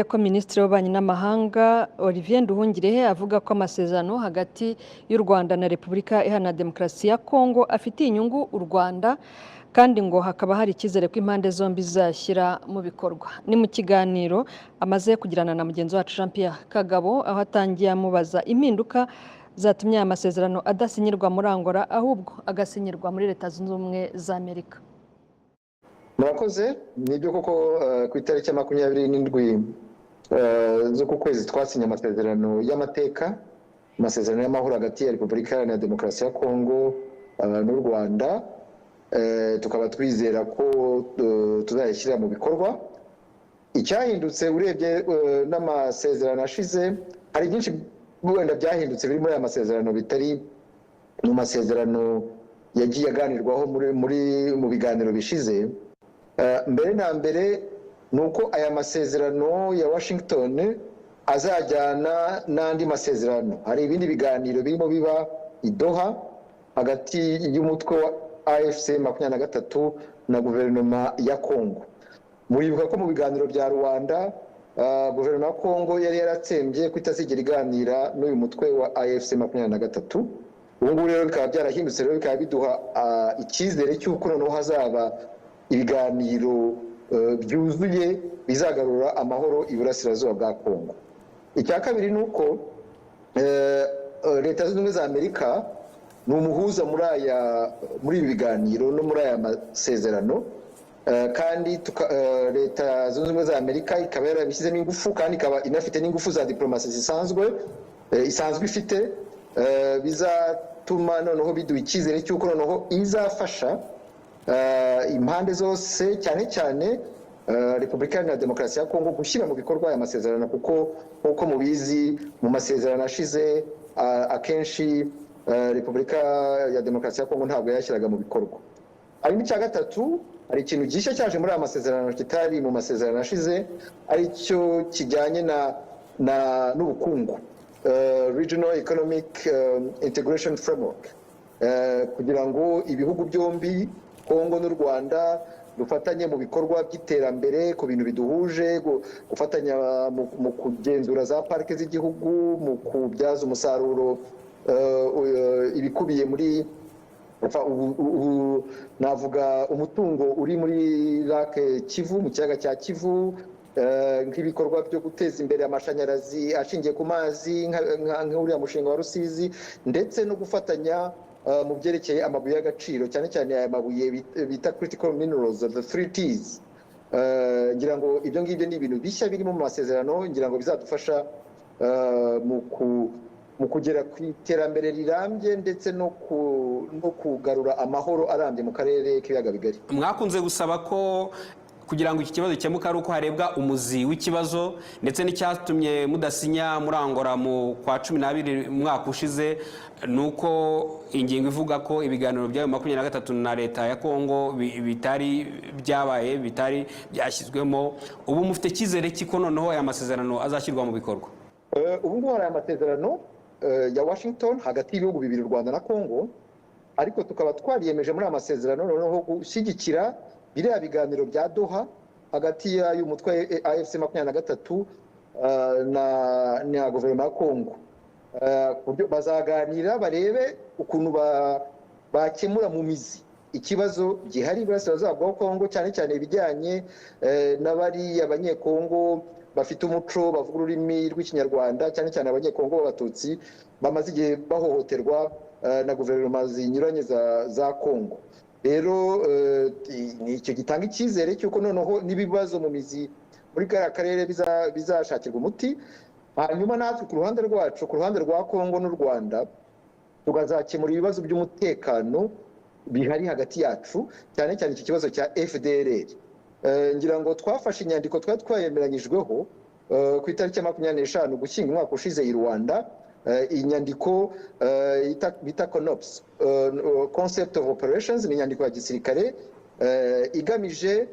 ko Minisitiri w'Ububanyi n'Amahanga Olivier Nduhungirehe avuga ko amasezerano hagati y'u Rwanda na Repubulika Iharanira Demokarasi ya Kongo afitiye inyungu u Rwanda kandi ngo hakaba hari icyizere ko impande zombi zizashyira mu bikorwa. Ni mu kiganiro amaze kugirana na mugenzi wacu Jean Pierre Kagabo aho atangiye amubaza impinduka zatumye aya masezerano adasinyirwa muri Angola ahubwo agasinyirwa muri Leta Zunze Ubumwe za Amerika. Murakoze, nibyo koko ku itariki ya 27 z'uku kwezi twasinye amasezerano y'amateka, amasezerano y'amahoro hagati ya Repubulika Iharanira Demokarasi ya Kongo n'u Rwanda, tukaba twizera ko tuzayashyira mu bikorwa. Icyahindutse urebye n'amasezerano ashize, hari byinshi wenda byahindutse biri muri aya masezerano bitari mu masezerano yagiye aganirwaho mu biganiro bishize. Mbere na mbere nuko aya masezerano ya Washington azajyana n'andi masezerano. Hari ibindi biganiro birimo biba i Doha hagati y'umutwe wa AFC 23 na guverinoma ya Kongo. Muribuka ko mu biganiro bya Rwanda guverinoma ya Kongo yari yaratsembye kwitazigera iganira n'uyu mutwe wa AFC 23. Ubu ngubu rero bikaba byarahindutse, rero bikaba biduha icyizere cy'uko noneho hazaba ibiganiro byuzuye bizagarura amahoro iburasirazuba bwa Kongo. Icya kabiri nuko Leta Zunze Ubumwe za Amerika ni umuhuza muri ibi biganiro no muri aya masezerano, kandi Leta Zunze Ubumwe za Amerika ikaba yarabishyizemo ingufu kandi ikaba inafite n'ingufu za diplomasi isanzwe ifite, bizatuma noneho biduha icyizere cy'uko noneho izafasha impande zose cyane cyane Repubulika Iharanira Demokarasi ya Kongo gushyira mu bikorwa aya masezerano, kuko nk'uko mubizi mu masezerano ashize akenshi Repubulika ya Demokarasi ya Kongo ntabwo yashyiraga mu bikorwa. Hari n'icya gatatu, hari ikintu gishya cyaje muri aya masezerano kitari mu masezerano ashize, ari cyo kijyanye n'ubukungu, Regional Economic Integration Framework, kugira ngo ibihugu byombi Kongo n'u Rwanda dufatanye mu bikorwa by'iterambere ku bintu biduhuje, gufatanya mu kugenzura za parike z'igihugu, mu kubyaza umusaruro ibikubiye muri navuga umutungo uri muri Lake Kivu, mu kiyaga cya Kivu, nk'ibikorwa byo guteza imbere amashanyarazi ashingiye ku mazi nk'uriya mushinga wa Rusizi, ndetse no gufatanya mu byerekeye amabuye y'agaciro, cyane cyane aya mabuye bita critical minerals, the 3Ts. Ngira ngo ibyo ngibyo ni ibintu bishya birimo mu masezerano, ngira ngo bizadufasha mu kugera ku iterambere rirambye ndetse no kugarura amahoro arambye mu karere k'ibiyaga bigari. Mwakunze gusaba ko kugira ngo iki kibazo cyemuka ari uko harebwa umuzi w'ikibazo, ndetse n'icyatumye mudasinya muri Angola mu kwa 12 mwaka ushize nuko ingingo ivuga ko ibiganiro bya 23 na Leta ya Kongo bitari byabaye, bitari byashyizwemo. Ubu mufite cyizere kiko noneho aya masezerano azashyirwa mu bikorwa? Ubu ngubu hari amasezerano ya Washington hagati y'ibihugu bibiri, u Rwanda na Kongo, ariko tukaba twariyemeje muri amasezerano noneho gushyigikira biriya biganiro bya Doha hagati y'umutwe AFC 23 na guverinoma ya Kongo. Bazaganira barebe ukuntu bakemura mu mizi ikibazo gihari iburasirazuba bwa Kongo, cyane cyane ibijyanye n'abari abanyekongo bafite umuco bavuga ururimi rw'ikinyarwanda, cyane cyane abanyekongo b'abatutsi bamaze igihe bahohoterwa na guverinoma zinyuranye za Kongo. Rero ni icyo gitanga icyizere cy'uko noneho n'ibibazo mu mizi muri kariya karere bizashakirwa umuti. Hanyuma natwe ku ruhande rwacu, ku ruhande rwa Kongo n'u Rwanda, tukazakemura ibibazo by'umutekano bihari hagati yacu, cyane cyane iki kibazo cya FDLR. Ngira ngo twafashe inyandiko twari twayemeranyijweho ku itariki ya 25 gushyinga umwaka ushize i Rwanda, inyandiko bita CONOPS, Concept of Operations, ni inyandiko ya gisirikare igamije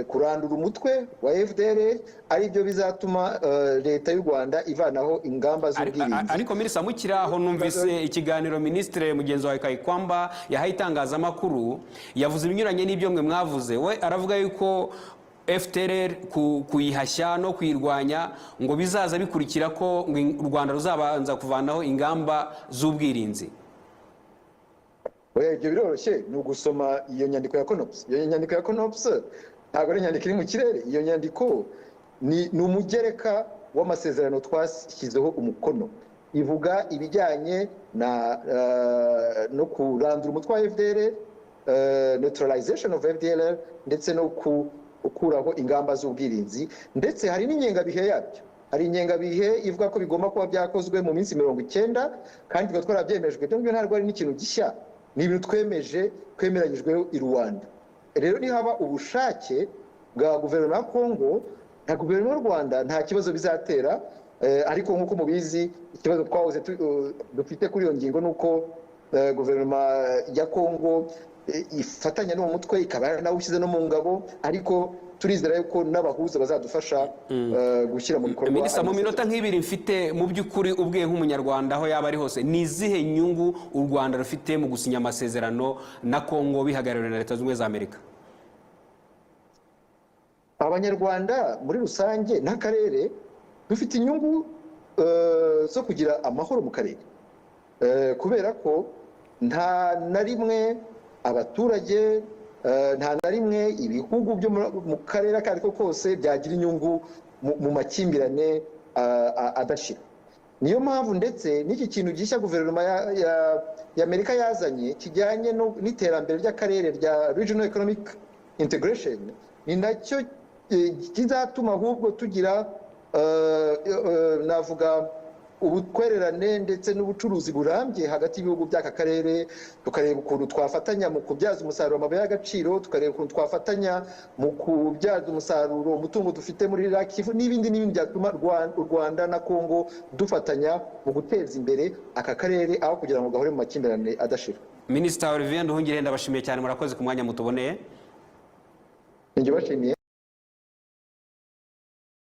kurandura umutwe wa FDLR, ari byo bizatuma Leta y'u Rwanda ivanaho ingamba z'ubwirinzi. Ariko Minisitiri Mukiraho, numvise ikiganiro Minisitiri mugenzi wawe Kayikwamba yahaye itangazamakuru, yavuze ibinyuranye n'ibyo mwe mwavuze. We aravuga yuko FDLR kuyihashya no kuyirwanya ngo bizaza bikurikira ko u Rwanda ruzabanza kuvanaho ingamba z'ubwirinzi? Ibyo biroroshye, ni ugusoma iyo nyandiko ya CONOPS. Iyo nyandiko ya CONOPS ntabwo ari inyandiko iri mu kirere. Iyo nyandiko ni umugereka w'amasezerano twashyizeho umukono. Ivuga ibijyanye no kurandura umutwe wa FDLR, neutralization of FDLR, ndetse no gukuraho ingamba z'ubwirinzi, ndetse hari n'ingengabihe yabyo. Hari ingengabihe ivuga ko bigomba kuba byakozwe mu minsi 90, kandi tukaba twarabyemejwe. Ibyo ntabwo ari n'ikintu gishya, ni ibintu twemeranyijweho i Rwanda. Rero nihaba ubushake bwa guverinoma ya Kongo na guverinoma y'u Rwanda, nta kibazo bizatera. Ariko nk'uko mubizi, ikibazo twahoze dufite kuri iyo ngingo nuko guverinoma ya Kongo ifatanya n'uwo mutwe, ikaba nawe no mu ngabo, ariko turizera yuko n'abahuza bazadufasha gushyira mu bikorwa. Minisita, mu minota nk'ibiri mfite, mu by'ukuri ubwiye nk'umunyarwanda aho yaba ari hose, ni izihe nyungu u Rwanda rufite mu gusinya amasezerano na Kongo bihagarariwe na Leta Zunze Ubumwe za Amerika? Abanyarwanda muri rusange n'akarere dufite inyungu zo kugira amahoro mu karere, kubera ko nta na rimwe abaturage, nta na rimwe ibihugu byo mu karere ako ariko kose byagira inyungu mu makimbirane adashira. Niyo mpamvu ndetse n'iki kintu gishya guverinoma ya Amerika yazanye kijyanye n'iterambere ry'akarere rya Regional Economic Integration, ni nacyo kizatuma ahubwo tugira navuga ubutwererane ndetse n'ubucuruzi burambye hagati y'ibihugu by'aka karere. Tukareba ukuntu twafatanya mu kubyaza umusaruro amabuye y'agaciro, tukareba ukuntu twafatanya mu kubyaza umusaruro umutungo dufite muri Kivu, n'ibindi byatuma u Rwanda na Kongo dufatanya mu guteza imbere aka karere, aho kugira ngo gahore mu makimbirane adashira. Minisita Olivier Nduhungirehe, ndabashimiye cyane, murakoze ku mwanya mutuboneye. Ninjye bashimiye.